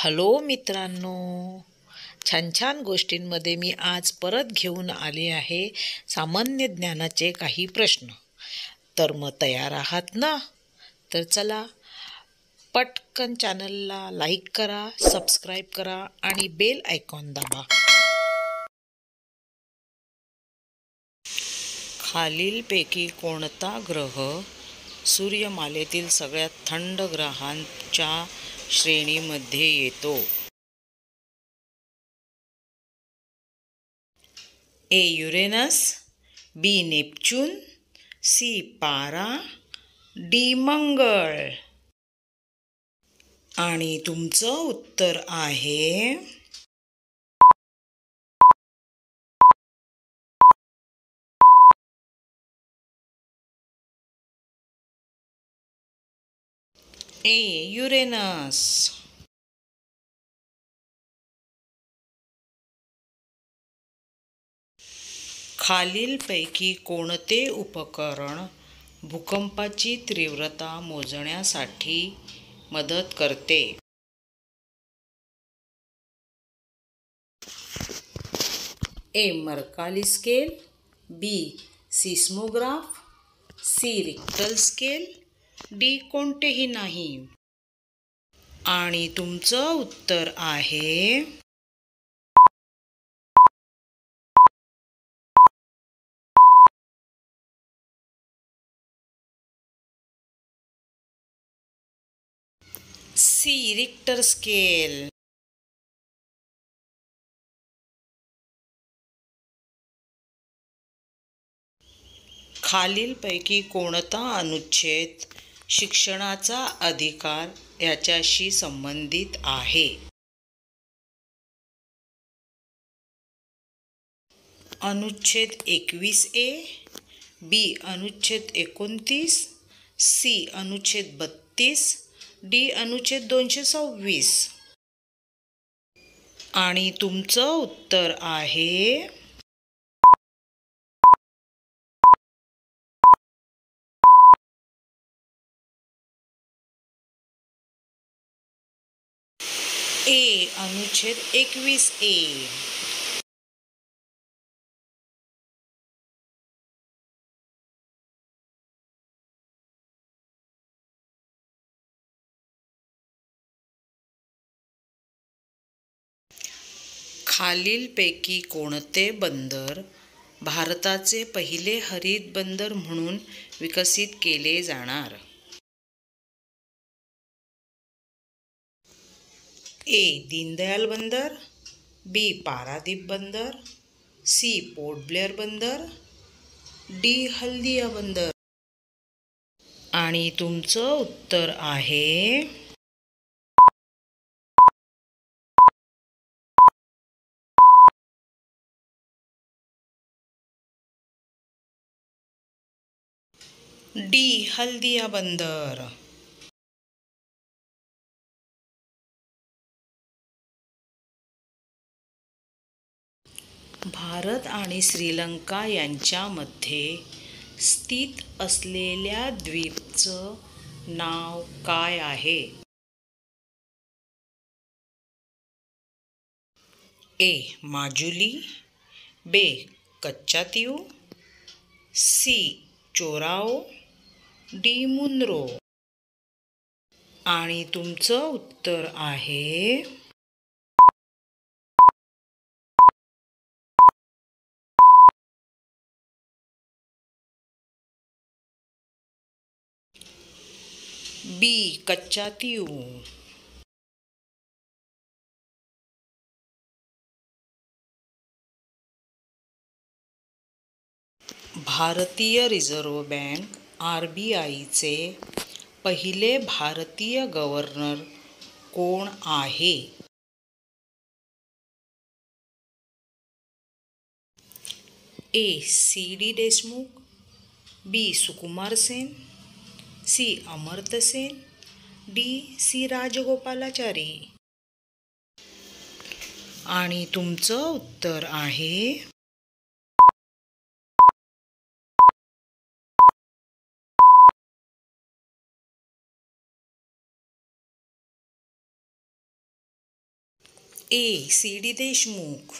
Hello मित्रांनो, छान छान गोष्टींमध्ये मी आज परत घेऊन आले आहे सामान्य ज्ञानाचे काही प्रश्न. तर मग तयार आहात ना? तर चला पटकन चॅनलला लाईक करा, सबस्क्राईब करा आणि बेल आयकॉन दाबा. खालीलपैकी कोणता ग्रह सूर्यमालेतील सगळ्यात थंड ग्रहांच्या श्रेणीमध्ये येतो? A. Uranus, B. Neptune, C. पारा, डी. मंगळ. आणि तुमचं उत्तर आहे ए. युरेनस. खालीलपैकी कोणते उपकरण भूकंपाची तीव्रता मोजण्यासाठी मदत करते? A. Mercalli scale, B. Seismograph, C. Richter scale, D. कोणतेही नाही. आणि तुमचं उत्तर आहे सी. Richter scale. खालीलपैकी कोणता अनुच्छेद शिक्षणाचा अधिकार याच्याशी संबंधित आहे? अनुच्छेद 21A, बी. अनुच्छेद 29, सी. अनुच्छेद 32, डी. अनुच्छेद 226. आणि तुमचं उत्तर आहे ए. अनुच्छेद 21A. खालीलपैकी कोणते बंदर भारताचे पहिले हरित बंदर म्हणून विकसित केले जाणार? ए. दीनदयाल बंदर, बी. पारादीप बंदर, सी. पोर्ट ब्लेअर बंदर, डी. हल्दिया बंदर. आणि तुमचं उत्तर आहे डी. हल्दिया बंदर. भारत आणि श्रीलंका यांच्यामध्ये स्थित असलेल्या द्वीपचं नाव काय आहे? ए. माजुली, बी. कच्चातीव, सी. चोराओ, डी. मुनरो. आणि तुमचं उत्तर आहे बी. कच्चातीव. भारतीय रिझर्व्ह बँक RBIचे पहिले भारतीय गव्हर्नर कोण आहे? A. C.D. Deshmukh, B. Sukumar Sen, C. Amartya Sen, D. C. Rajagopalachari. आणि तुमचं उत्तर आहे ए. C D Deshmukh,